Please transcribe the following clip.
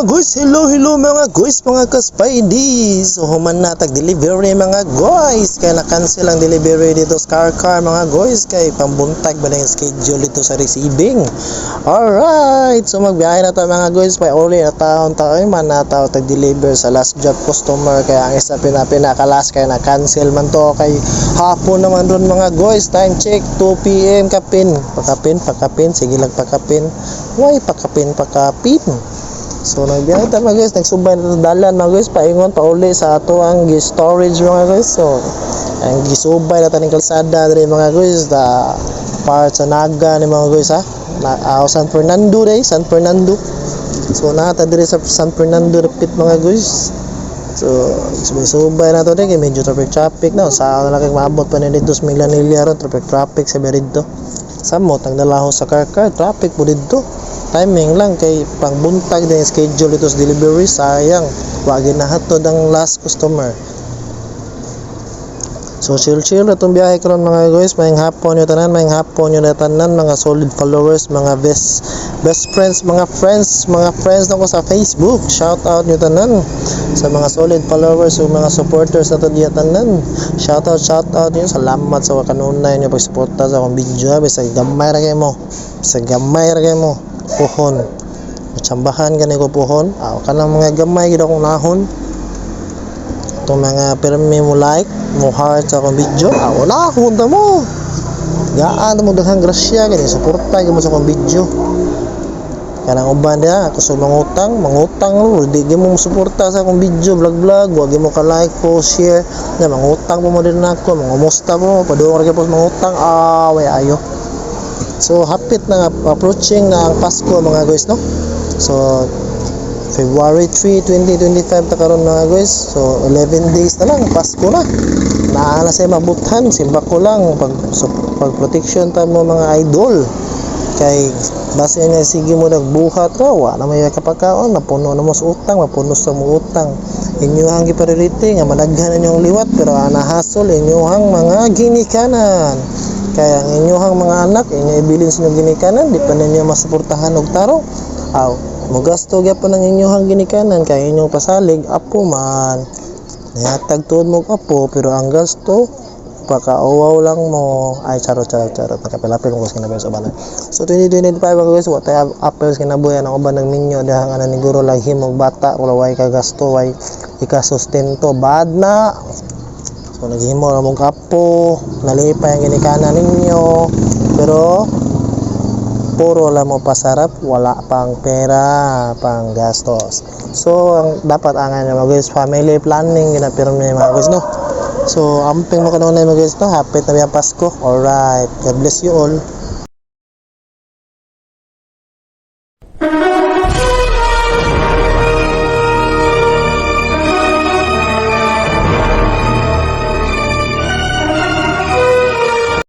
mga guys, hello mga guys, mga ka-Spideys. So human na tag-delivery mga guys. Kaya na-cancel ang delivery dito sa car mga guys. Kaya pambuntag ba na yung schedule dito sa receiving. Alright, so magbiyahe na tayo mga guys. May uli na taon tayo man na tao tag-deliver sa last job customer. Kaya ang isa pinakalas kaya na-cancel man to. Kay hapon naman doon mga guys. Time check 2 PM kapin. Pakapin, sige lang pakapin. Why pakapin? So nagbiyahe tayo mga guys, nagsubay na dalan mga guys, paingon pauli sa ato ang storage mga guys. So ang gisubay na taning kalsada diri mga guys, da part sa Naga ni mga guys ha. San Fernando day, San Fernando. So nata diri sa San Fernando repeat mga guys. So subay na to din, medyo traffic na. Sa na kay maabot pa ni dito sa Milanilla ron, traffic sa dito. Samot ang dalaho sa car traffic po dito. Timing lang kay pangbuntag din schedule ito sa delivery, sayang wag ginahatod ang last customer. So chill na itong biyahe karon mga guys. Mayang hapon nyo tanan, mga solid followers, mga best friends, mga friends na ko sa Facebook. Shout out nyo tanan sa mga solid followers o mga supporters na to diya tanan. Shout out nyo, salamat sa kanunay nyo pagsuporta sa akong video. Sa gamay ra kay mo puhon, tsambahan gani ko puhon. Kanang mga gamay gid akong nahon. Itong mga permi mo like, mo heart sa akong video. Nahon ta mo. Gaan mo daghang grasya gani suporta gyud mo sa akong video. Kanang uban dia ako mangutang mo di gyud mo suporta sa akong video, vlog, wag mo ka like, post, share. Na mangutang mo din nako, mangumusta mo, padung ra gyud mangutang. Way ayo. So hapit na approaching na ang Pasko mga guys no. So February 3, 2025 ta karon mga guys. So 11 days na lang Pasko na. Naa sa mabuthan, simba ko lang pag protection ta mo mga idol. Kay base na sige mo nagbuhat ra wa na may kapakaon, napuno na mo sa utang, mapuno sa mo utang. Inyuhang gipriority nga managhan inyong liwat pero anahasol inyuhang mga ginikanan. Kaya ang inyuhang mga anak inyo ibilin sa ginikanan, di pa ninyo masuportahan og tarong. Mogasto gyapon ang inyuhang ginikanan kay inyong pasalig apo man. Nayatag tuod mo apo pero ang gasto pakauwaw lang mo. Ay charot nakapilapil mo sa kinabuhi sa balay. So 2025 mga guys, wa tayo apel sa kinabuhi ang uban ng minyo dahang ana ni guro lang himog bata wala way ka gasto way ikasustento bad na. So naghimo ra mong kapo, nalipay ang ginikanan ninyo, pero puro lang mo pasarap, wala pang pera, pang gastos. So ang dapat angan mga guys, family planning ginapirmi mga guys no. So amping mo kanunay mga guys no, hapit na biyang Pasko. Alright, God bless you all.